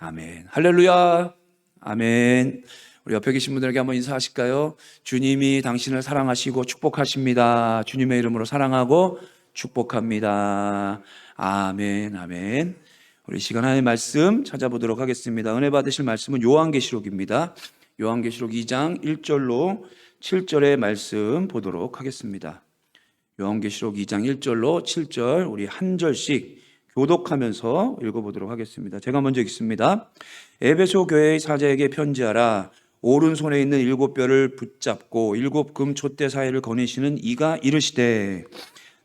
아멘. 할렐루야. 아멘. 우리 옆에 계신 분들에게 한번 인사하실까요? 주님이 당신을 사랑하시고 축복하십니다. 주님의 이름으로 사랑하고 축복합니다. 아멘. 아멘. 우리 시간 하나의 말씀 찾아보도록 하겠습니다. 은혜 받으실 말씀은 요한계시록입니다. 요한계시록 2장 1절로 7절의 말씀 보도록 하겠습니다. 요한계시록 2장 1절로 7절 우리 한 절씩 교독하면서 읽어보도록 하겠습니다. 제가 먼저 읽습니다. 에베소 교회의 사자에게 편지하라. 오른손에 있는 7뼈를 붙잡고 7금 촛대 사이를 거니시는 이가 이르시되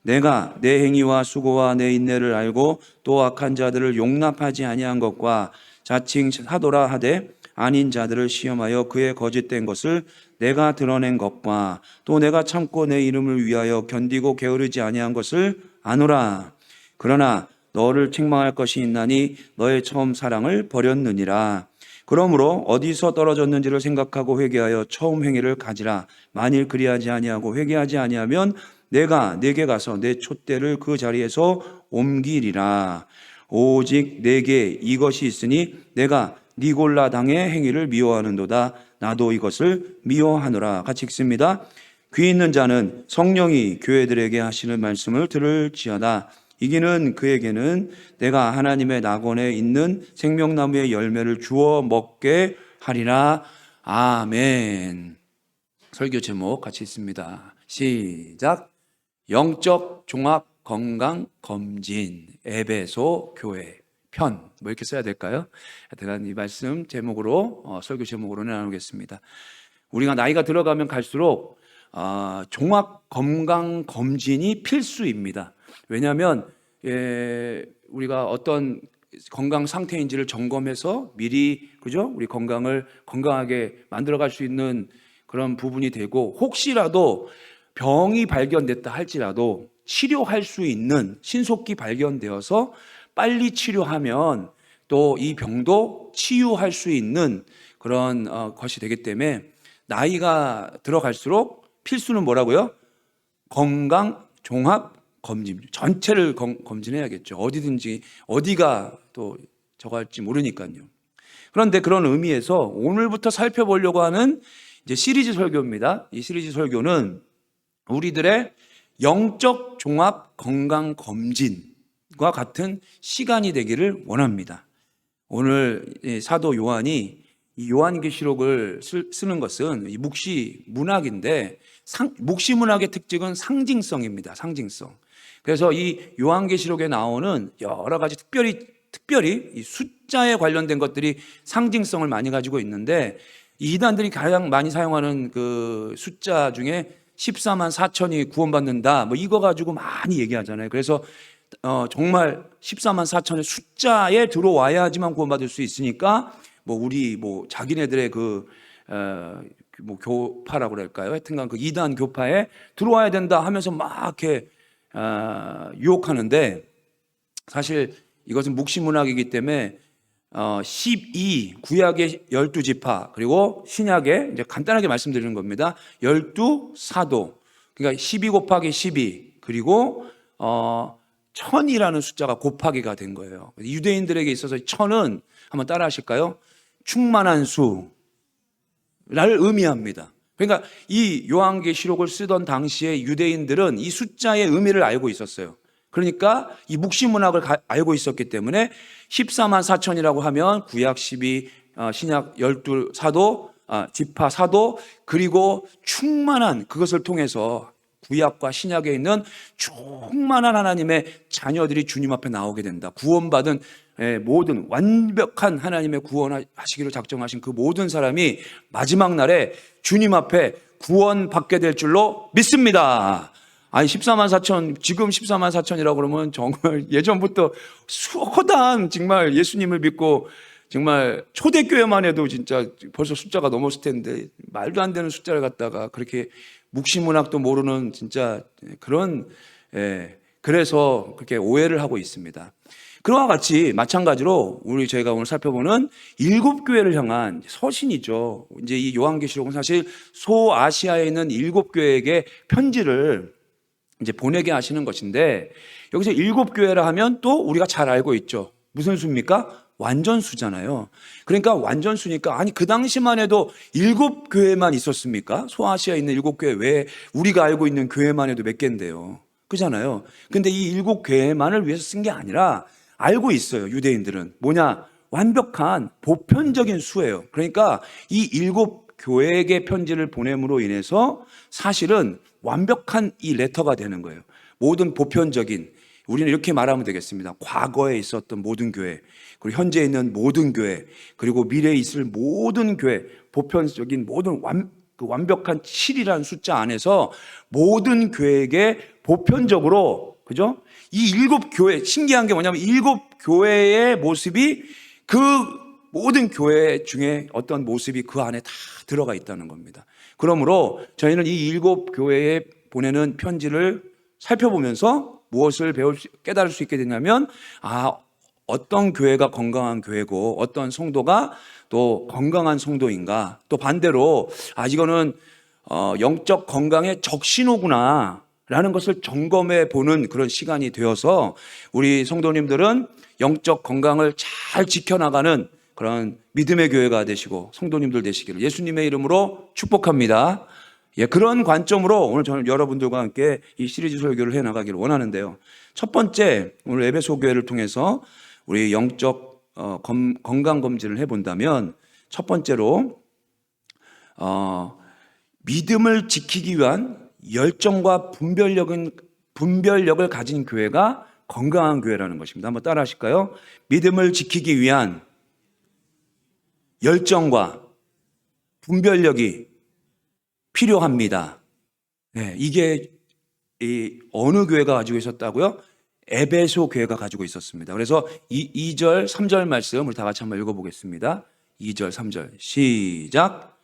내가 내 행위와 수고와 내 인내를 알고 또 악한 자들을 용납하지 아니한 것과 자칭 사도라 하되 아닌 자들을 시험하여 그의 거짓된 것을 내가 드러낸 것과 또 내가 참고 내 이름을 위하여 견디고 게으르지 아니한 것을 아노라. 그러나 너를 책망할 것이 있나니 너의 처음 사랑을 버렸느니라. 그러므로 어디서 떨어졌는지를 생각하고 회개하여 처음 행위를 가지라. 만일 그리하지 아니하고 회개하지 아니하면 내가 네게 가서 내 촛대를 그 자리에서 옮기리라. 오직 내게 이것이 있으니 내가 니골라 당의 행위를 미워하는도다. 나도 이것을 미워하노라. 같이 읽습니다. 귀 있는 자는 성령이 교회들에게 하시는 말씀을 들을지어다. 이기는 그에게는 내가 하나님의 낙원에 있는 생명나무의 열매를 주어 먹게 하리라. 아멘. 설교 제목 같이 있습니다. 시작. 영적 종합 건강 검진 에베소 교회 편, 뭐 이렇게 써야 될까요? 하여튼 이 말씀 제목으로 설교 제목으로 나누겠습니다. 우리가 나이가 들어가면 갈수록 종합 건강 검진이 필수입니다. 왜냐하면 우리가 어떤 건강 상태인지를 점검해서 미리 그죠? 우리 건강을 건강하게 만들어갈 수 있는 그런 부분이 되고, 혹시라도 병이 발견됐다 할지라도 치료할 수 있는, 신속히 발견되어서 빨리 치료하면 또 이 병도 치유할 수 있는 그런 것이 되기 때문에 나이가 들어갈수록 필수는 뭐라고요? 건강 종합 검진, 전체를 검진해야겠죠. 어디든지, 어디가 또 저거 할지 모르니까요. 그런데 그런 의미에서 오늘부터 살펴보려고 하는 이제 시리즈 설교입니다. 이 시리즈 설교는 우리들의 영적 종합 건강 검진과 같은 시간이 되기를 원합니다. 오늘 사도 요한이 이 요한계시록을 쓰는 것은 이 묵시문학인데, 묵시문학의 특징은 상징성입니다. 상징성. 그래서 이 요한계시록에 나오는 여러 가지 특별히 이 숫자에 관련된 것들이 상징성을 많이 가지고 있는데, 이 이단들이 가장 많이 사용하는 그 숫자 중에 14만 4천이 구원받는다, 뭐 이거 가지고 많이 얘기하잖아요. 그래서 정말 14만 4천의 숫자에 들어와야지만 구원받을 수 있으니까 우리 자기네들의 교파라고 그럴까요? 하여튼간 그 이단 교파에 들어와야 된다 하면서 막 이렇게 유혹하는데, 사실 이것은 묵시문학이기 때문에 12 구약의 12지파 그리고 신약의 이제 간단하게 말씀드리는 겁니다. 12사도, 그러니까 12 곱하기 12 그리고 1000이라는 숫자가 곱하기가 된 거예요. 유대인들에게 있어서 1000은 한번 따라 하실까요? 충만한 수를 의미합니다. 그러니까 이 요한계시록을 쓰던 당시에 유대인들은 이 숫자의 의미를 알고 있었어요. 그러니까 이 묵시문학을 알고 있었기 때문에 14만 4천이라고 하면 구약 12, 신약 12사도, 지파 사도, 그리고 충만한, 그것을 통해서 구약과 신약에 있는 충만한 하나님의 자녀들이 주님 앞에 나오게 된다. 구원받은 모든 완벽한 하나님의 구원하시기로 작정하신 그 모든 사람이 마지막 날에 주님 앞에 구원받게 될 줄로 믿습니다. 아니 14만 4천, 지금 14만 4천이라고 그러면 정말 예전부터 수호단 정말 예수님을 믿고 정말 초대교회만 해도 진짜 벌써 숫자가 넘었을 텐데, 말도 안 되는 숫자를 갖다가 그렇게 묵시문학도 모르는 진짜 그런, 그래서 그렇게 오해를 하고 있습니다. 그와 같이 마찬가지로 저희가 오늘 살펴보는 7교회를 향한 서신이죠. 이제 이 요한계시록은 사실 소아시아에 있는 7교회에게 편지를 이제 보내게 하시는 것인데, 여기서 7교회라 하면 또 우리가 잘 알고 있죠. 무슨 수입니까? 완전수잖아요. 그러니까 완전수니까, 아니 그 당시만 해도 7교회만 있었습니까? 소아시아에 있는 7교회 외에 우리가 알고 있는 교회만 해도 몇 개인데요. 그잖아요. 근데 이 7교회만을 위해서 쓴 게 아니라 알고 있어요. 유대인들은 뭐냐, 완벽한 보편적인 수예요. 그러니까 이 7교회에게 편지를 보냄으로 인해서 사실은 완벽한 이 레터가 되는 거예요. 모든 보편적인, 우리는 이렇게 말하면 되겠습니다. 과거에 있었던 모든 교회, 그리고 현재 있는 모든 교회, 그리고 미래에 있을 모든 교회, 보편적인 모든 완벽한 7이라는 숫자 안에서 모든 교회에게 보편적으로, 그죠? 이 7교회, 신기한 게 뭐냐면 7교회의 모습이 그 모든 교회 중에 어떤 모습이 그 안에 다 들어가 있다는 겁니다. 그러므로 저희는 이 7교회에 보내는 편지를 살펴보면서 무엇을 깨달을 수 있게 되냐면, 어떤 교회가 건강한 교회고 어떤 성도가 또 건강한 성도인가, 또 반대로 이거는 영적 건강의 적신호구나 라는 것을 점검해 보는 그런 시간이 되어서 우리 성도님들은 영적 건강을 잘 지켜나가는 그런 믿음의 교회가 되시고 성도님들 되시기를 예수님의 이름으로 축복합니다. 그런 관점으로 오늘 저는 여러분들과 함께 이 시리즈 설교를 해나가기를 원하는데요. 첫 번째, 오늘 에베소 교회를 통해서 우리 영적 건강 검진을 해본다면, 첫 번째로 믿음을 지키기 위한 열정과 분별력을 가진 교회가 건강한 교회라는 것입니다. 한번 따라 하실까요? 믿음을 지키기 위한 열정과 분별력이 필요합니다. 이게 어느 교회가 가지고 있었다고요? 에베소 교회가 가지고 있었습니다. 그래서 2절, 3절 말씀 우리 다 같이 한번 읽어보겠습니다. 2절, 3절 시작.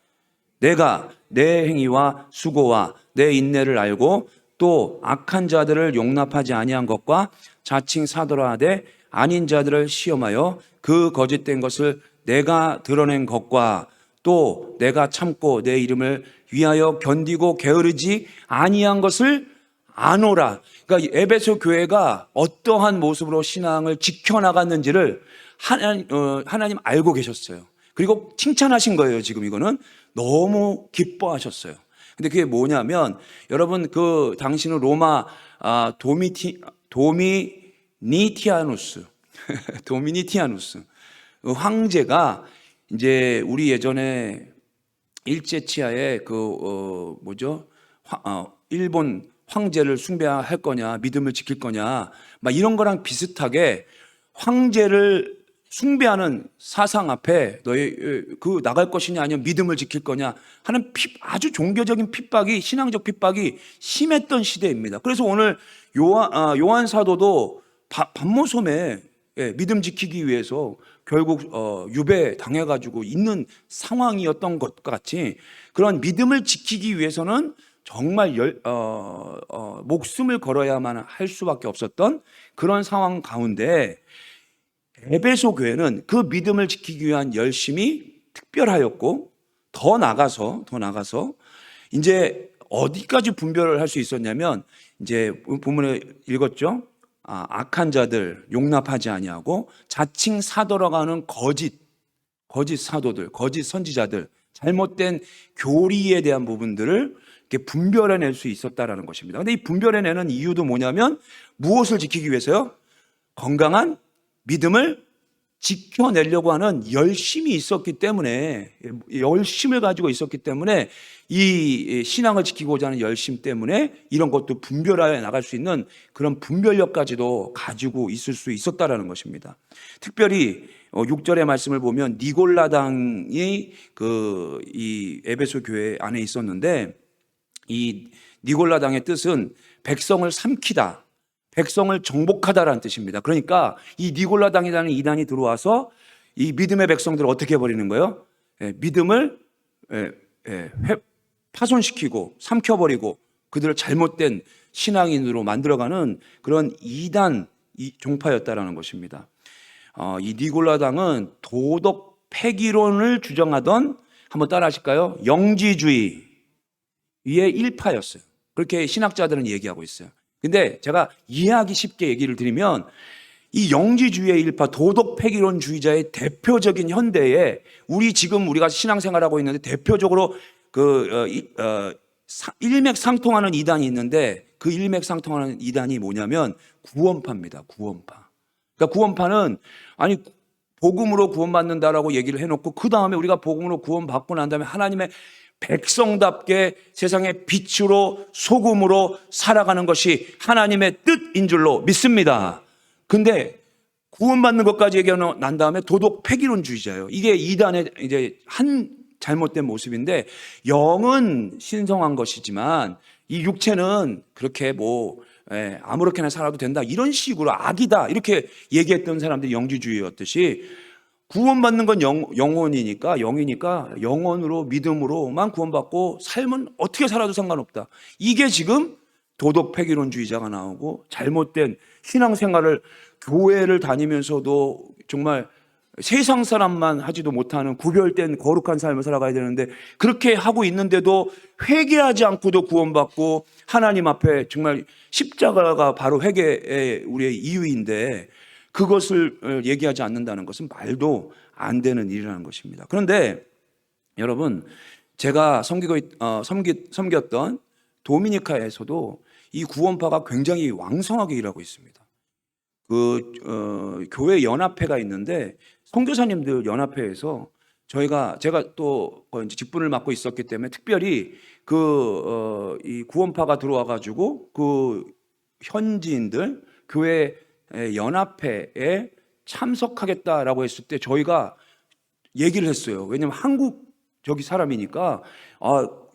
내가 내 행위와 수고와 내 인내를 알고 또 악한 자들을 용납하지 아니한 것과 자칭 사도라 하되 아닌 자들을 시험하여 그 거짓된 것을 내가 드러낸 것과 또 내가 참고 내 이름을 위하여 견디고 게으르지 아니한 것을 아노라. 그러니까 에베소 교회가 어떠한 모습으로 신앙을 지켜나갔는지를 하나님 알고 계셨어요. 그리고 칭찬하신 거예요. 지금 이거는 너무 기뻐하셨어요. 근데 그게 뭐냐면, 여러분 그 당시는 로마 도미니티아누스 도미니티아누스 황제가 이제 우리 예전에 일제치하에 일본 황제를 숭배할 거냐, 믿음을 지킬 거냐, 막 이런 거랑 비슷하게 황제를 숭배하는 사상 앞에 너희 나갈 것이냐 아니면 믿음을 지킬 거냐 하는 아주 종교적인 핍박이, 신앙적 핍박이 심했던 시대입니다. 그래서 오늘 요한 사도도 반모섬에 믿음 지키기 위해서 결국 유배 당해가지고 있는 상황이었던 것과 같이, 그런 믿음을 지키기 위해서는 정말 목숨을 걸어야만 할 수밖에 없었던 그런 상황 가운데 에베소 교회는 그 믿음을 지키기 위한 열심이 특별하였고, 더 나가서 이제 어디까지 분별을 할 수 있었냐면, 이제 본문에 읽었죠. 악한 자들 용납하지 아니하고 자칭 사도라고 하는 거짓 사도들, 거짓 선지자들, 잘못된 교리에 대한 부분들을 이렇게 분별해낼 수 있었다라는 것입니다. 그런데 이 분별해내는 이유도 뭐냐면, 무엇을 지키기 위해서요? 건강한 믿음을 지켜내려고 하는 열심이 있었기 때문에, 열심을 가지고 있었기 때문에, 이 신앙을 지키고자 하는 열심 때문에 이런 것도 분별하여 나갈 수 있는 그런 분별력까지도 가지고 있을 수 있었다라는 것입니다. 특별히 6절의 말씀을 보면 니골라당이 이 에베소 교회 안에 있었는데, 이 니골라당의 뜻은 백성을 삼키다, 백성을 정복하다라는 뜻입니다. 그러니까 이 니골라당이라는 이단이 들어와서 이 믿음의 백성들을 어떻게 해버리는 거예요? 믿음을 파손시키고 삼켜버리고 그들을 잘못된 신앙인으로 만들어가는 그런 이단 종파였다라는 것입니다. 이 니골라당은 도덕 폐기론을 주장하던, 한번 따라 하실까요? 영지주의 위의 일파였어요. 그렇게 신학자들은 얘기하고 있어요. 근데 제가 이해하기 쉽게 얘기를 드리면, 이 영지주의의 일파, 도덕 폐기론주의자의 대표적인 현대에 우리가 신앙생활하고 있는데 대표적으로 일맥상통하는 이단이 있는데, 그 일맥상통하는 이단이 뭐냐면 구원파입니다. 구원파. 그러니까 구원파는 아니 복음으로 구원받는다라고 얘기를 해놓고 그 다음에 우리가 복음으로 구원받고 난 다음에 하나님의 백성답게 세상의 빛으로 소금으로 살아가는 것이 하나님의 뜻인 줄로 믿습니다. 근데 구원받는 것까지 얘기하고 난 다음에 도덕 폐기론주의자예요. 이게 이단의 이제 한 잘못된 모습인데, 영은 신성한 것이지만 이 육체는 그렇게 아무렇게나 살아도 된다, 이런 식으로 악이다 이렇게 얘기했던 사람들이 영지주의였듯이, 구원받는 건 영혼이니까, 영이니까 영혼으로 믿음으로만 구원받고 삶은 어떻게 살아도 상관없다, 이게 지금 도덕 폐기론주의자가 나오고 잘못된 신앙생활을, 교회를 다니면서도 정말 세상 사람만 하지도 못하는 구별된 거룩한 삶을 살아가야 되는데, 그렇게 하고 있는데도 회개하지 않고도 구원받고 하나님 앞에 정말 십자가가 바로 회개의 우리의 이유인데 그것을 얘기하지 않는다는 것은 말도 안 되는 일이라는 것입니다. 그런데 여러분, 제가 섬겼던 도미니카에서도 이 구원파가 굉장히 왕성하게 일하고 있습니다. 교회 연합회가 있는데, 선교사님들 연합회에서 제가 또 이제 직분을 맡고 있었기 때문에 특별히 이 구원파가 들어와 가지고 그 현지인들 교회 연합회에 참석하겠다라고 했을 때 저희가 얘기를 했어요. 왜냐하면 한국 사람이니까,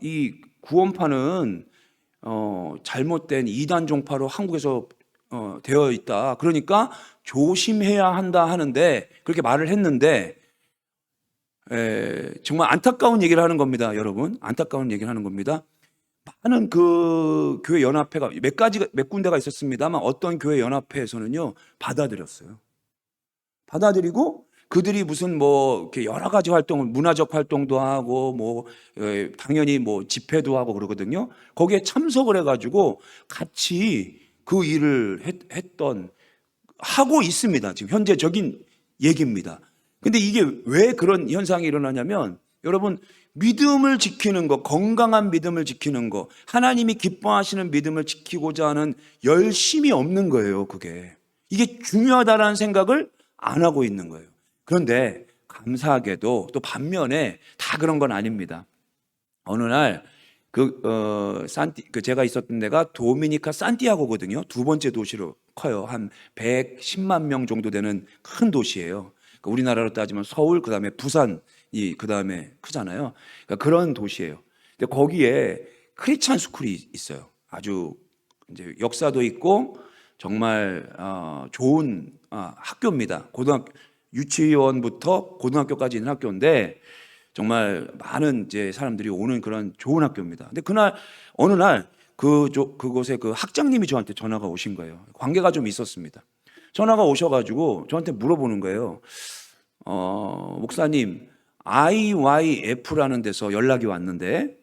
이 구원파는 잘못된 이단 종파로 한국에서 되어 있다, 그러니까 조심해야 한다 하는데, 그렇게 말을 했는데 정말 안타까운 얘기를 하는 겁니다. 여러분, 안타까운 얘기를 하는 겁니다. 많은 그 교회 연합회가 몇 군데가 있었습니다만, 어떤 교회 연합회에서는요 받아들였어요. 받아들이고 그들이 무슨 이렇게 여러 가지 활동을, 문화적 활동도 하고 당연히 집회도 하고 그러거든요. 거기에 참석을 해가지고 같이 그 일을 하고 있습니다. 지금 현재적인 얘기입니다. 근데 이게 왜 그런 현상이 일어나냐면, 여러분, 믿음을 지키는 거, 건강한 믿음을 지키는 거, 하나님이 기뻐하시는 믿음을 지키고자 하는 열심이 없는 거예요. 이게 중요하다라는 생각을 안 하고 있는 거예요. 그런데 감사하게도 또 반면에 다 그런 건 아닙니다. 어느 날 제가 있었던 데가 도미니카 산티아고거든요. 두 번째 도시로 커요. 한 110만 명 정도 되는 큰 도시예요. 그러니까 우리나라로 따지면 서울, 그 다음에 부산이 그 다음에 크잖아요. 그러니까 그런 도시예요. 근데 거기에 크리스찬 스쿨이 있어요. 아주 이제 역사도 있고 정말 좋은 학교입니다. 유치원부터 고등학교까지 있는 학교인데 정말 많은 이제 사람들이 오는 그런 좋은 학교입니다. 근데 어느 날 그곳에 그 학장님이 저한테 전화가 오신 거예요. 관계가 좀 있었습니다. 전화가 오셔가지고 저한테 물어보는 거예요. 목사님, IYF라는 데서 연락이 왔는데,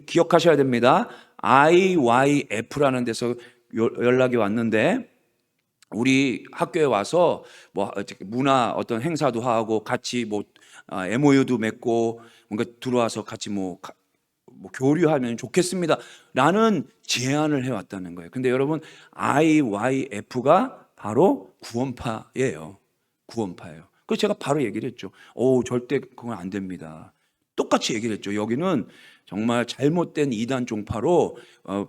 기억하셔야 됩니다. IYF라는 데서 연락이 왔는데, 우리 학교에 와서 문화 어떤 행사도 하고 같이 MOU도 맺고 뭔가 들어와서 같이 교류하면 좋겠습니다 라는 제안을 해왔다는 거예요. 근데 여러분, IYF가 바로 구원파예요. 그래서 제가 바로 얘기를 했죠. 절대 그건 안 됩니다. 똑같이 얘기를 했죠. 여기는 정말 잘못된 이단 종파로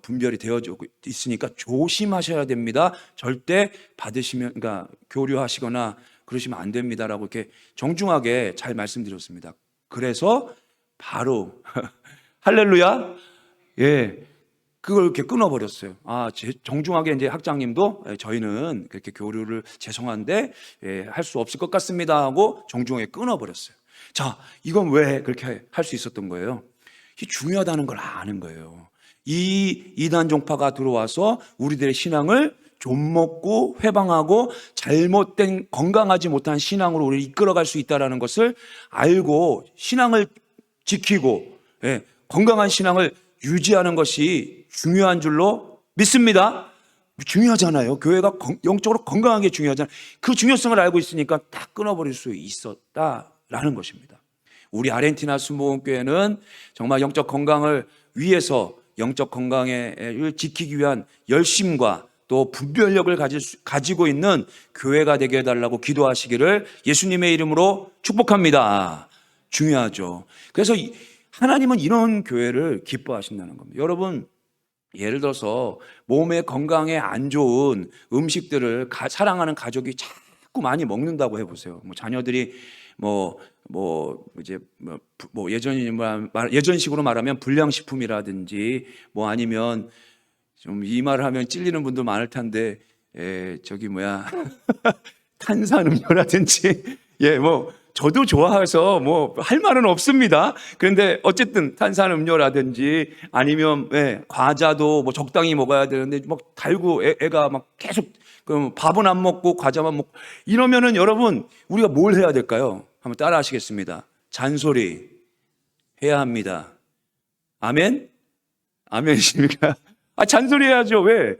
분별이 되어져 있으니까 조심하셔야 됩니다. 절대 그러니까 교류하시거나 그러시면 안 됩니다라고 이렇게 정중하게 잘 말씀드렸습니다. 그래서 바로 할렐루야, 그걸 이렇게 끊어버렸어요. 정중하게 이제 학장님도 저희는 그렇게 교류를 죄송한데 할 수 없을 것 같습니다 하고 정중하게 끊어버렸어요. 자, 이건 왜 그렇게 할 수 있었던 거예요? 이 중요하다는 걸 아는 거예요. 이 이단 종파가 들어와서 우리들의 신앙을 좀먹고 회방하고 잘못된 건강하지 못한 신앙으로 우리를 이끌어갈 수 있다는 것을 알고 신앙을 지키고 건강한 신앙을 유지하는 것이 중요한 줄로 믿습니다. 중요하잖아요. 교회가 영적으로 건강하게 중요하잖아요. 그 중요성을 알고 있으니까 딱 끊어버릴 수 있었다라는 것입니다. 우리 아르헨티나 순복음교회는 정말 영적 건강을 위해서 영적 건강을 지키기 위한 열심과 또 분별력을 가지고 있는 교회가 되게 해달라고 기도하시기를 예수님의 이름으로 축복합니다. 중요하죠. 그래서 하나님은 이런 교회를 기뻐하신다는 겁니다. 여러분, 예를 들어서 몸에 건강에 안 좋은 음식들을 사랑하는 가족이 자꾸 많이 먹는다고 해보세요. 뭐 자녀들이 예전식으로 말하면 불량식품이라든지 뭐 아니면 좀 이 말을 하면 찔리는 분도 많을 텐데 탄산음료라든지 저도 좋아해서 할 말은 없습니다. 그런데 어쨌든 탄산음료라든지 아니면 과자도 적당히 먹어야 되는데 달고 애가 계속 그럼 밥은 안 먹고 과자만 먹고 이러면은 여러분 우리가 뭘 해야 될까요? 한번 따라 하시겠습니다. 잔소리 해야 합니다. 아멘? 아멘이십니까? 잔소리 해야죠. 왜?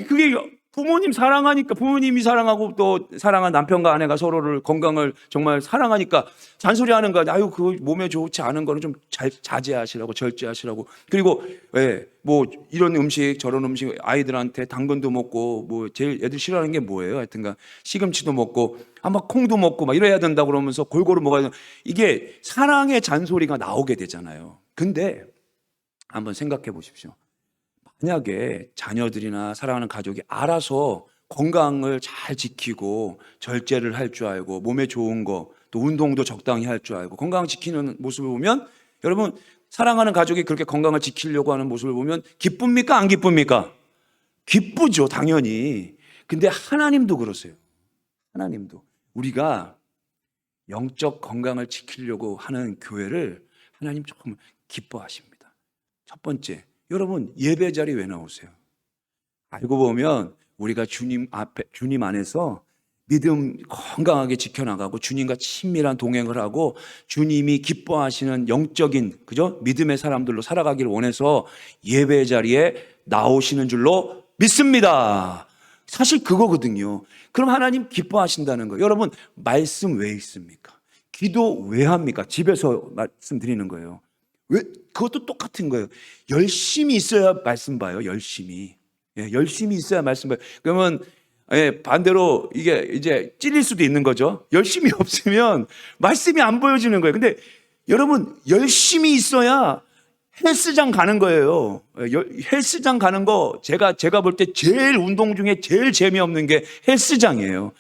그게 부모님 사랑하니까, 부모님이 사랑하고 또 사랑한 남편과 아내가 서로를 건강을 정말 사랑하니까 잔소리 하는 거, 그 몸에 좋지 않은 거는 좀 자제하시라고, 절제하시라고. 그리고, 이런 음식, 저런 음식, 아이들한테 당근도 먹고, 제일 애들 싫어하는 게 뭐예요? 하여튼간, 시금치도 먹고, 콩도 먹고, 이래야 된다고 그러면서 골고루 먹어야 된다. 이게 사랑의 잔소리가 나오게 되잖아요. 근데, 한번 생각해 보십시오. 만약에 자녀들이나 사랑하는 가족이 알아서 건강을 잘 지키고 절제를 할 줄 알고 몸에 좋은 거 또 운동도 적당히 할 줄 알고 건강 지키는 모습을 보면 여러분 사랑하는 가족이 그렇게 건강을 지키려고 하는 모습을 보면 기쁩니까? 안 기쁩니까? 기쁘죠, 당연히. 근데 하나님도 그러세요. 하나님도 우리가 영적 건강을 지키려고 하는 교회를 하나님 조금 기뻐하십니다. 첫 번째, 여러분 예배 자리 왜 나오세요? 알고 보면 우리가 주님 안에서 믿음 건강하게 지켜나가고 주님과 친밀한 동행을 하고 주님이 기뻐하시는 영적인 믿음의 사람들로 살아가기를 원해서 예배 자리에 나오시는 줄로 믿습니다. 사실 그거거든요. 그럼 하나님 기뻐하신다는 거예요. 여러분 말씀 왜 있습니까? 기도 왜 합니까? 집에서 말씀드리는 거예요. 왜? 그것도 똑같은 거예요. 열심히 있어야 말씀 봐요. 열심히 있어야 말씀 봐요. 그러면 반대로 이게 이제 찔릴 수도 있는 거죠. 열심히 없으면 말씀이 안 보여지는 거예요. 근데 여러분 열심히 있어야 헬스장 가는 거예요. 헬스장 가는 거 제가 볼 때 제일 운동 중에 제일 재미없는 게 헬스장이에요.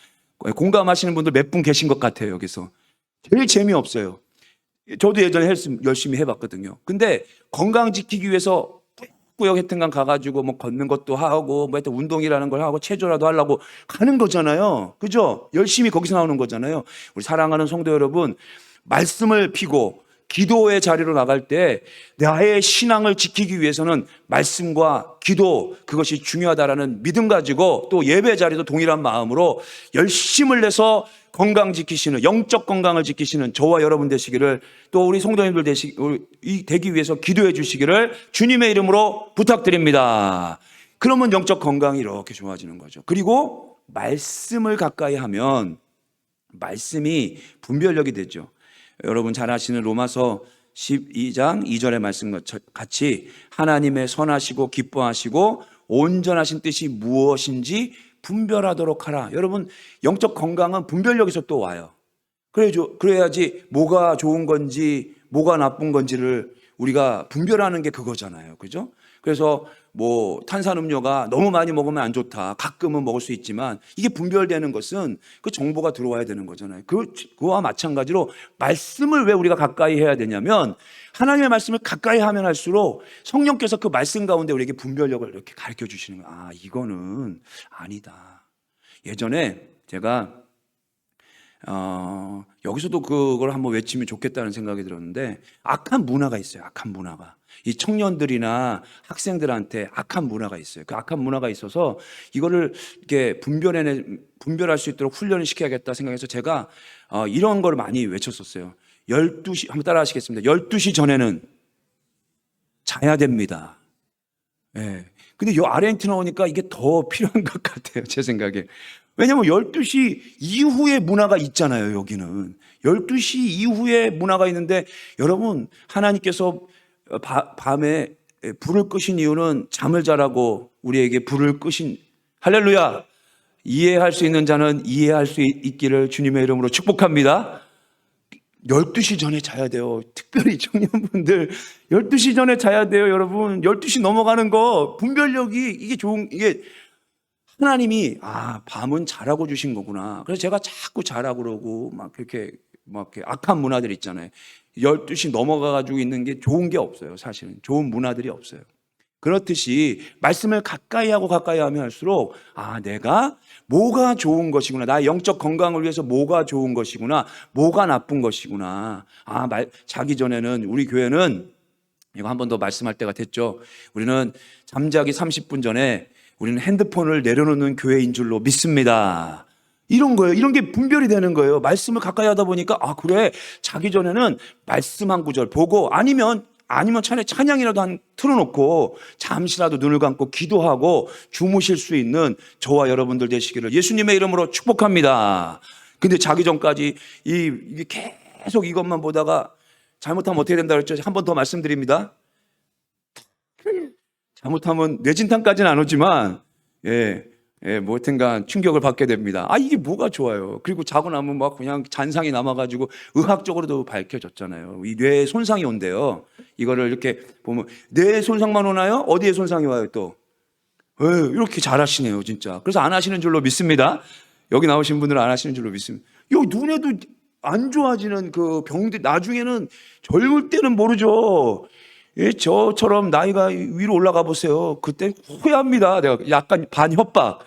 공감하시는 분들 몇 분 계신 것 같아요. 여기서 제일 재미없어요. 저도 예전에 헬스 열심히 해봤거든요. 근데 건강 지키기 위해서 꾸역꾸역 하여튼간 가가지고 걷는 것도 하고 하여튼 운동이라는 걸 하고 체조라도 하려고 가는 거잖아요. 그죠? 열심히 거기서 나오는 거잖아요. 우리 사랑하는 성도 여러분, 말씀을 피고 기도의 자리로 나갈 때 나의 신앙을 지키기 위해서는 말씀과 기도 그것이 중요하다라는 믿음 가지고 또 예배 자리도 동일한 마음으로 열심을 내서 건강 지키시는 영적 건강을 지키시는 저와 여러분 되시기를 또 우리 성도님들 되기 위해서 기도해 주시기를 주님의 이름으로 부탁드립니다. 그러면 영적 건강이 이렇게 좋아지는 거죠. 그리고 말씀을 가까이 하면 말씀이 분별력이 되죠. 여러분 잘 아시는 로마서 12장 2절의 말씀과 같이 하나님의 선하시고 기뻐하시고 온전하신 뜻이 무엇인지 분별하도록 하라. 여러분 영적 건강은 분별력에서 또 와요. 그래야지 뭐가 좋은 건지 뭐가 나쁜 건지를 우리가 분별하는 게 그거잖아요. 그죠? 그래서 탄산음료가 너무 많이 먹으면 안 좋다. 가끔은 먹을 수 있지만 이게 분별되는 것은 그 정보가 들어와야 되는 거잖아요. 그와 마찬가지로 말씀을 왜 우리가 가까이 해야 되냐면 하나님의 말씀을 가까이 하면 할수록 성령께서 그 말씀 가운데 우리에게 분별력을 이렇게 가르쳐 주시는 거예요. 이거는 아니다. 예전에 제가 여기서도 그걸 한번 외치면 좋겠다는 생각이 들었는데 악한 문화가 있어요. 악한 문화가. 이 청년들이나 학생들한테 악한 문화가 있어요. 그 악한 문화가 있어서 이거를 이렇게 분별할 수 있도록 훈련을 시켜야겠다 생각해서 제가 이런 걸 많이 외쳤었어요. 12시, 한번 따라 하시겠습니다. 12시 전에는 자야 됩니다. 예. 근데 요 아르헨티나 오니까 이게 더 필요한 것 같아요, 제 생각에. 왜냐면 12시 이후의 문화가 있잖아요, 여기는. 12시 이후에 문화가 있는데, 여러분, 하나님께서 밤에 불을 끄신 이유는 잠을 자라고 우리에게 불을 끄신, 할렐루야! 이해할 수 있는 자는 이해할 수 있기를 주님의 이름으로 축복합니다. 12시 전에 자야 돼요. 특별히 청년분들 12시 전에 자야 돼요, 여러분. 12시 넘어가는 거 분별력이 이게 하나님이 밤은 자라고 주신 거구나. 그래서 제가 자꾸 자라고 그러고 막 이렇게 악한 문화들 있잖아요. 12시 넘어가 가지고 있는 게 좋은 게 없어요. 사실은 좋은 문화들이 없어요. 그렇듯이 말씀을 가까이 하면 할수록 내가 뭐가 좋은 것이구나, 나의 영적 건강을 위해서 뭐가 좋은 것이구나, 뭐가 나쁜 것이구나. 자기 전에는 우리 교회는 이거 한 번 더 말씀할 때가 됐죠. 우리는 잠자기 30분 전에 우리는 핸드폰을 내려놓는 교회인 줄로 믿습니다. 이런 거예요. 이런 게 분별이 되는 거예요. 말씀을 가까이 하다 보니까 그래, 자기 전에는 말씀 한 구절 보고 아니면 차라리 찬양이라도 틀어놓고 잠시라도 눈을 감고 기도하고 주무실 수 있는 저와 여러분들 되시기를 예수님의 이름으로 축복합니다. 근데 자기 전까지 이게 계속 이것만 보다가 잘못하면 어떻게 된다 그랬죠? 한 번 더 말씀드립니다. 잘못하면 뇌진탕까지는 안 오지만 뭐 하여튼간 충격을 받게 됩니다. 이게 뭐가 좋아요. 그리고 자고 나면 막 그냥 잔상이 남아가지고 의학적으로도 밝혀졌잖아요. 이 뇌에 손상이 온대요. 이거를 이렇게 보면 뇌에 손상만 오나요? 어디에 손상이 와요 또? 이렇게 잘하시네요 진짜. 그래서 안 하시는 줄로 믿습니다. 여기 나오신 분들은 안 하시는 줄로 믿습니다. 눈에도 안 좋아지는 그 병들, 나중에는 젊을 때는 모르죠. 저처럼 나이가 위로 올라가 보세요. 그때 후회합니다. 내가 약간 반협박.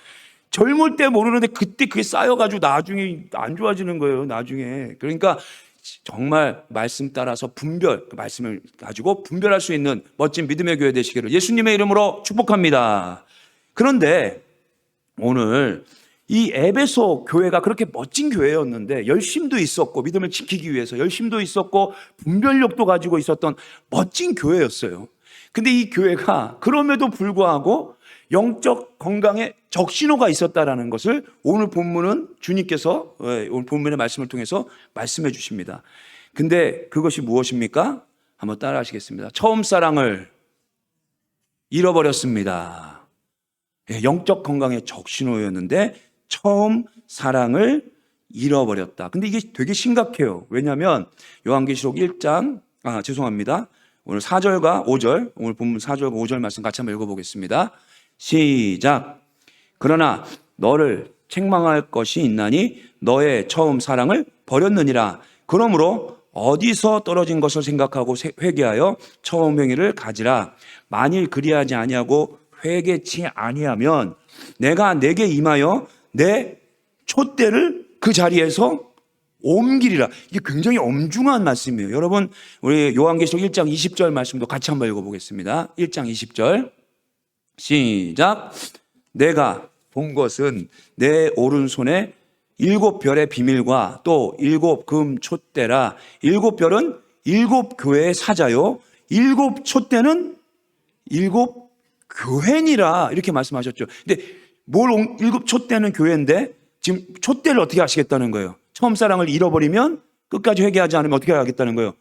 젊을 때 모르는데 그때 그게 쌓여가지고 나중에 안 좋아지는 거예요. 나중에. 그러니까 정말 말씀 따라서 말씀을 가지고 분별할 수 있는 멋진 믿음의 교회 되시기를 예수님의 이름으로 축복합니다. 그런데 오늘 이 에베소 교회가 그렇게 멋진 교회였는데 열심도 있었고 믿음을 지키기 위해서 열심도 있었고 분별력도 가지고 있었던 멋진 교회였어요. 근데 이 교회가 그럼에도 불구하고 영적 건강에 적신호가 있었다라는 것을 오늘 본문은 주님께서 오늘 본문의 말씀을 통해서 말씀해 주십니다. 근데 그것이 무엇입니까? 한번 따라 하시겠습니다. 처음 사랑을 잃어버렸습니다. 영적 건강의 적신호였는데 처음 사랑을 잃어버렸다. 근데 이게 되게 심각해요. 왜냐하면 요한계시록 1장, 오늘 4절과 5절, 오늘 본문 4절과 5절 말씀 같이 한번 읽어보겠습니다. 시작. 그러나 너를 책망할 것이 있나니 너의 처음 사랑을 버렸느니라. 그러므로 어디서 떨어진 것을 생각하고 회개하여 처음 행위를 가지라. 만일 그리하지 아니하고 회개치 아니하면 내가 내게 임하여 내 촛대를 그 자리에서 옮기리라. 이게 굉장히 엄중한 말씀이에요. 여러분, 우리 요한계시록 1장 20절 말씀도 같이 한번 읽어보겠습니다. 1장 20절 시작. 내가 본 것은 내 오른손에 7별의 비밀과 또 7금 촛대라. 7별은 7교회의 사자요, 7촛대는 7교회니라 이렇게 말씀하셨죠. 근데 7촛대는 교회인데 지금 촛대를 어떻게 하시겠다는 거예요? 처음 사랑을 잃어버리면 끝까지 회개하지 않으면 어떻게 하겠다는 거예요?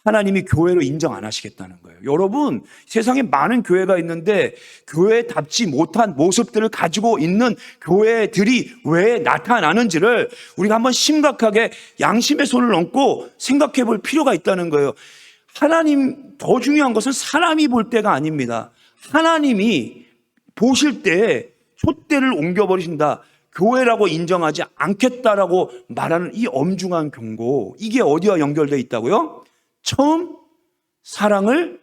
하나님이 교회로 인정 안 하시겠다는 거예요. 여러분, 세상에 많은 교회가 있는데 교회답지 못한 모습들을 가지고 있는 교회들이 왜 나타나는지를 우리가 한번 심각하게 양심의 손을 얹고 생각해 볼 필요가 있다는 거예요. 하나님, 더 중요한 것은 사람이 볼 때가 아닙니다. 하나님이 보실 때 촛대를 옮겨버리신다, 교회라고 인정하지 않겠다라고 말하는 이 엄중한 경고, 이게 어디와 연결되어 있다고요? 처음 사랑을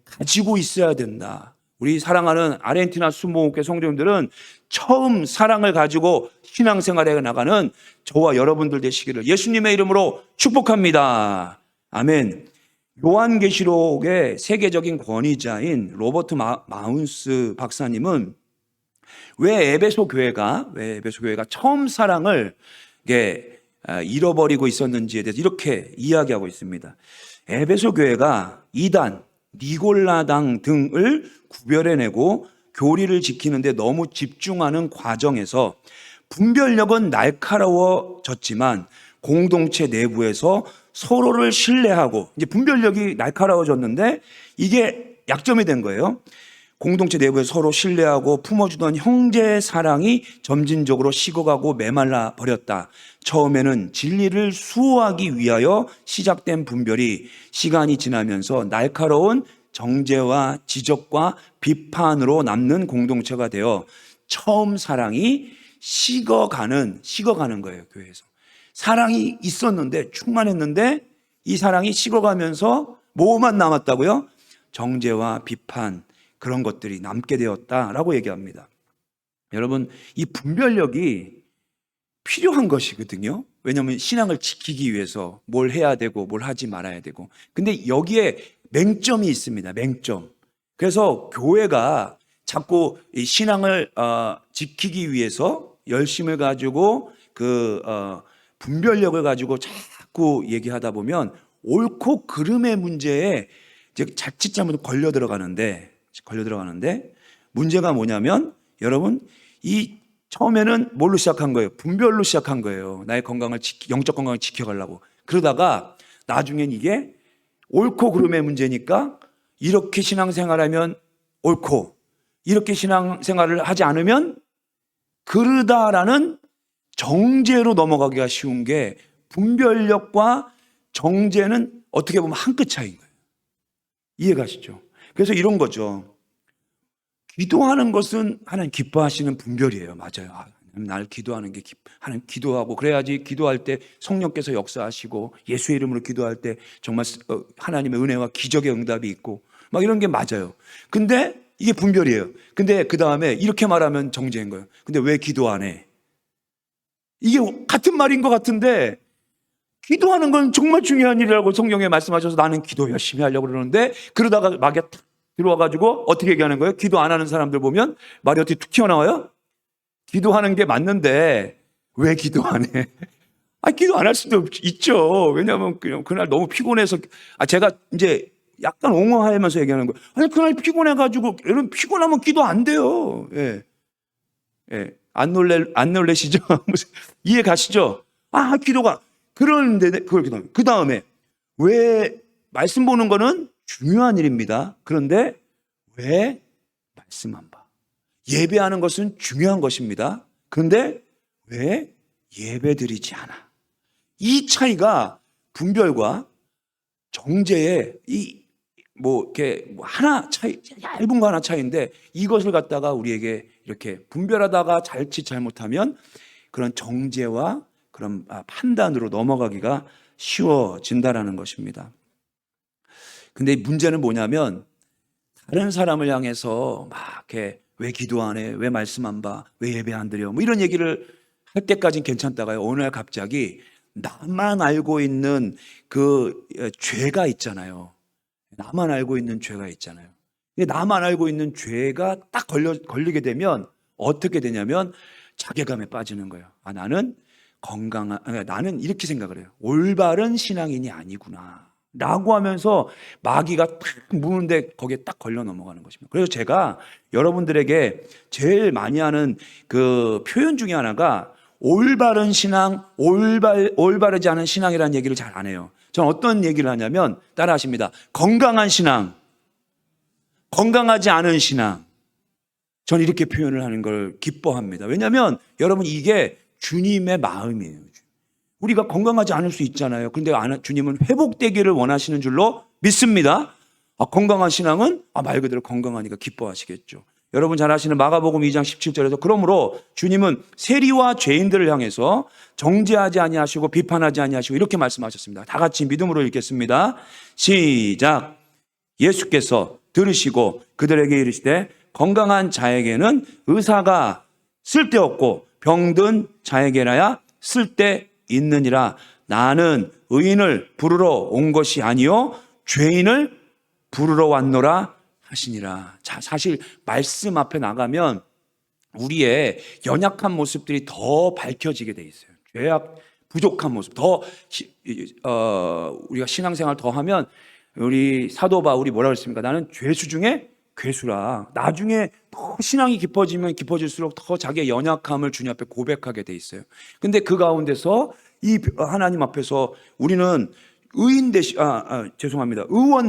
가지고 있어야 된다. 우리 사랑하는 아르헨티나 수목회 성도님들은 처음 사랑을 가지고 신앙생활에 나가는 저와 여러분들 되시기를 예수님의 이름으로 축복합니다. 아멘. 요한계시록의 세계적인 권위자인 로버트 마운스 박사님은 왜 에베소 교회가 처음 사랑을 잃어버리고 있었는지에 대해서 이렇게 이야기하고 있습니다. 에베소 교회가 이단, 니골라당 등을 구별해내고 교리를 지키는데 너무 집중하는 과정에서 분별력은 날카로워졌지만 공동체 내부에서 서로를 신뢰하고, 이제 분별력이 날카로워졌는데 이게 약점이 된 거예요. 공동체 내부에서 서로 신뢰하고 품어주던 형제 사랑이 점진적으로 식어가고 메말라 버렸다. 처음에는 진리를 수호하기 위하여 시작된 분별이 시간이 지나면서 날카로운 정죄와 지적과 비판으로 남는 공동체가 되어 처음 사랑이 식어가는 거예요, 교회에서. 사랑이 있었는데, 충만했는데 이 사랑이 식어가면서 뭐만 남았다고요? 정죄와 비판, 그런 것들이 남게 되었다라고 얘기합니다. 여러분, 이 분별력이 필요한 것이거든요. 왜냐하면 신앙을 지키기 위해서 뭘 해야 되고 뭘 하지 말아야 되고. 근데 여기에 맹점이 있습니다. 맹점. 그래서 교회가 자꾸 이 신앙을 지키기 위해서 열심을 가지고 분별력을 가지고 자꾸 얘기하다 보면 옳고 그름의 문제에 이제 자칫 잘못 걸려 들어가는데 문제가 뭐냐면, 여러분, 이 처음에는 뭘로 시작한 거예요? 분별로 시작한 거예요. 나의 영적 건강을 지켜가려고. 그러다가 나중엔 이게 옳고 그름의 문제니까 이렇게 신앙생활하면 옳고 이렇게 신앙생활을 하지 않으면 그르다라는 정죄로 넘어가기가 쉬운 게, 분별력과 정죄는 어떻게 보면 한 끗 차이인 거예요. 이해가시죠? 그래서 이런 거죠. 기도하는 것은 하나님 기뻐하시는 분별이에요. 맞아요. 날 기도하는 게 하나님 기도하고, 그래야지 기도할 때 성령께서 역사하시고 예수의 이름으로 기도할 때 정말 하나님의 은혜와 기적의 응답이 있고 막 이런 게 맞아요. 근데 이게 분별이에요. 근데 그 다음에 이렇게 말하면 정죄인 거예요. 근데 왜 기도 안 해? 이게 같은 말인 것 같은데, 기도하는 건 정말 중요한 일이라고 성경에 말씀하셔서 나는 기도 열심히 하려고 그러는데, 그러다가 막에 탁 들어와가지고 어떻게 얘기하는 거예요? 기도 안 하는 사람들 보면 말이 어떻게 툭 튀어나와요? 기도하는 게 맞는데 왜 기도 안 해? 기도 안 할 수도 있죠. 왜냐하면 그날 너무 피곤해서. 제가 이제 약간 옹호하면서 얘기하는 거예요. 그날 피곤해가지고, 여러분, 피곤하면 기도 안 돼요. 예. 안 놀래시죠? 이해 가시죠? 기도가. 그런데 그걸 기도합니다. 그 다음에 왜 말씀 보는 거는 중요한 일입니다. 그런데 왜 말씀 안 봐? 예배하는 것은 중요한 것입니다. 그런데 왜 예배 드리지 않아? 이 차이가 분별과 정죄의 하나 차이, 얇은 거 하나 차이인데, 이것을 갖다가 우리에게 이렇게 분별하다가 잘못하면 그런 정죄와 그런 판단으로 넘어가기가 쉬워진다라는 것입니다. 근데 문제는 뭐냐면, 다른 사람을 향해서 막 이렇게 왜 기도 안 해? 왜 말씀 안 봐? 왜 예배 안 드려? 이런 얘기를 할 때까지는 괜찮다가요, 어느 날 갑자기 나만 알고 있는 그 죄가 있잖아요. 나만 알고 있는 죄가 있잖아요. 근데 나만 알고 있는 죄가 딱 걸리게 되면 어떻게 되냐면 자괴감에 빠지는 거예요. 나는 이렇게 생각을 해요. 올바른 신앙인이 아니구나 라고 하면서 마귀가 딱 무는데 거기에 딱 걸려 넘어가는 것입니다. 그래서 제가 여러분들에게 제일 많이 하는 그 표현 중에 하나가 올바른 신앙, 올바르지 않은 신앙이라는 얘기를 잘 안 해요. 저는 어떤 얘기를 하냐면, 따라 하십니다. 건강한 신앙, 건강하지 않은 신앙. 저는 이렇게 표현을 하는 걸 기뻐합니다. 왜냐하면 여러분, 이게 주님의 마음이에요. 우리가 건강하지 않을 수 있잖아요. 그런데 주님은 회복되기를 원하시는 줄로 믿습니다. 건강한 신앙은 말 그대로 건강하니까 기뻐하시겠죠. 여러분 잘 아시는 마가복음 2장 17절에서 그러므로 주님은 세리와 죄인들을 향해서 정죄하지 아니하시고 비판하지 아니하시고 이렇게 말씀하셨습니다. 다 같이 믿음으로 읽겠습니다. 시작. 예수께서 들으시고 그들에게 이르시되 건강한 자에게는 의사가 쓸데없고 병든 자에게라야 쓸데있느니라. 나는 의인을 부르러 온 것이 아니요 죄인을 부르러 왔노라 하시니라. 자, 사실 말씀 앞에 나가면 우리의 연약한 모습들이 더 밝혀지게 돼 있어요. 죄악, 부족한 모습, 우리가 신앙생활 더 하면 우리 사도 바울이 뭐라고 했습니까? 나는 죄수 중에 괴수라. 나중에 더 신앙이 깊어지면 깊어질수록 더 자기의 연약함을 주님 앞에 고백하게 돼 있어요. 근데 그 가운데서 이 하나님 앞에서 우리는 의원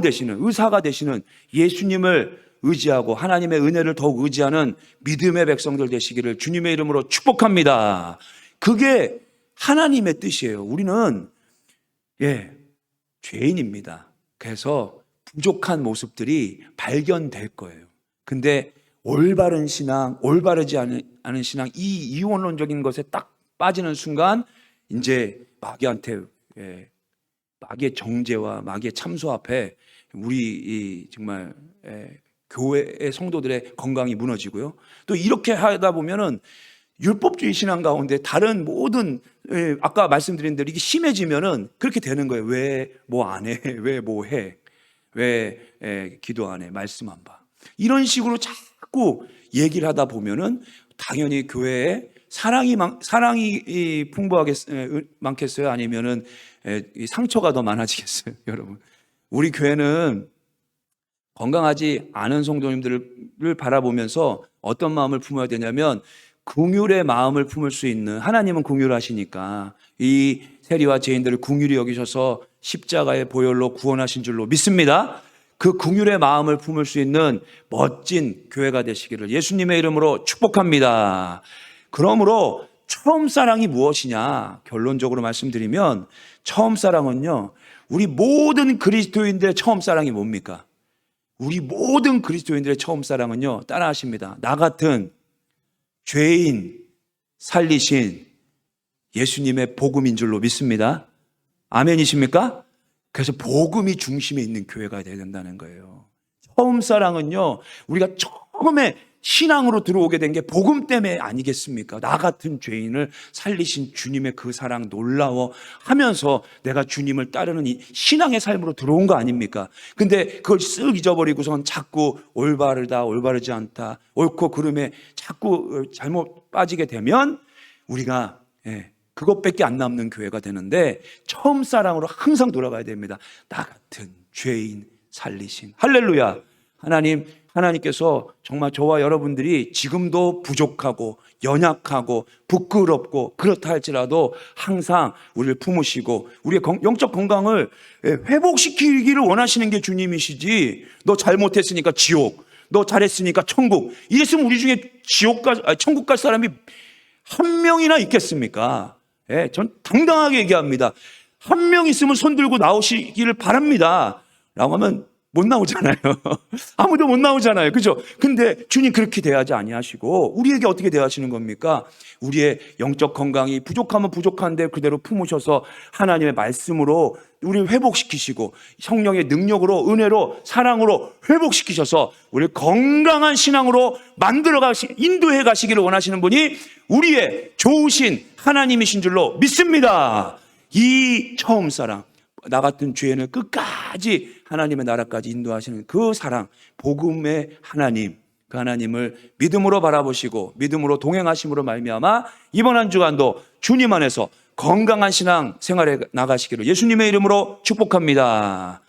되시는, 의사가 되시는 예수님을 의지하고 하나님의 은혜를 더욱 의지하는 믿음의 백성들 되시기를 주님의 이름으로 축복합니다. 그게 하나님의 뜻이에요. 우리는 죄인입니다. 그래서 부족한 모습들이 발견될 거예요. 근데 올바른 신앙, 올바르지 않은 신앙, 이 이원론적인 것에 딱 빠지는 순간 이제 마귀한테, 마귀의 정죄와 마귀의 참소 앞에 우리 정말 교회의 성도들의 건강이 무너지고요. 또 이렇게 하다 보면은 율법주의 신앙 가운데 다른 모든, 아까 말씀드린 대로 이게 심해지면은 그렇게 되는 거예요. 왜 뭐 안 해? 왜 뭐 해? 왜 기도 안 해? 말씀 안 봐? 이런 식으로 자꾸 얘기를 하다 보면은 당연히 교회에 사랑이 풍부하게 많겠어요? 아니면은 상처가 더 많아지겠어요? 여러분, 우리 교회는 건강하지 않은 성도님들을 바라보면서 어떤 마음을 품어야 되냐면 긍휼의 마음을 품을 수 있는, 하나님은 긍휼하시니까 이 세리와 죄인들을 긍휼히 여기셔서 십자가의 보혈로 구원하신 줄로 믿습니다. 그 긍휼의 마음을 품을 수 있는 멋진 교회가 되시기를 예수님의 이름으로 축복합니다. 그러므로 처음 사랑이 무엇이냐? 결론적으로 말씀드리면 처음 사랑은요, 우리 모든 그리스도인들의 처음 사랑이 뭡니까? 우리 모든 그리스도인들의 처음 사랑은요, 따라하십니다. 나 같은 죄인 살리신 예수님의 복음인 줄로 믿습니다. 아멘이십니까? 그래서 복음이 중심에 있는 교회가 되어야 된다는 거예요. 처음 사랑은요, 우리가 처음에 신앙으로 들어오게 된 게 복음 때문에 아니겠습니까? 나 같은 죄인을 살리신 주님의 그 사랑 놀라워 하면서 내가 주님을 따르는 이 신앙의 삶으로 들어온 거 아닙니까? 근데 그걸 쓱 잊어버리고선 자꾸 올바르다, 올바르지 않다, 옳고 그름에 자꾸 잘못 빠지게 되면 우리가 그것밖에 안 남는 교회가 되는데 처음 사랑으로 항상 돌아가야 됩니다. 나 같은 죄인 살리신. 할렐루야. 하나님께서 정말 저와 여러분들이 지금도 부족하고 연약하고 부끄럽고 그렇다 할지라도 항상 우리를 품으시고 우리의 영적 건강을 회복시키기를 원하시는 게 주님이시지, 너 잘못했으니까 지옥, 너 잘했으니까 천국, 이랬으면 우리 중에 천국 갈 사람이 한 명이나 있겠습니까? 전 당당하게 얘기합니다. 한 명 있으면 손 들고 나오시기를 바랍니다 라고 하면 못 나오잖아요. 아무도 못 나오잖아요. 그죠? 근데 주님 그렇게 대하지 아니하시고 우리에게 어떻게 대하시는 겁니까? 우리의 영적 건강이 부족하면 부족한데 그대로 품으셔서 하나님의 말씀으로 우리를 회복시키시고 성령의 능력으로, 은혜로, 사랑으로 회복시키셔서 우리를 건강한 신앙으로 인도해 가시기를 원하시는 분이 우리의 좋으신 하나님이신 줄로 믿습니다. 이 처음 사랑, 나 같은 죄인을 끝까지 하나님의 나라까지 인도하시는 그 사랑, 복음의 하나님, 그 하나님을 믿음으로 바라보시고 믿음으로 동행하심으로 말미암아 이번 한 주간도 주님 안에서 건강한 신앙 생활에 나가시기를 예수님의 이름으로 축복합니다.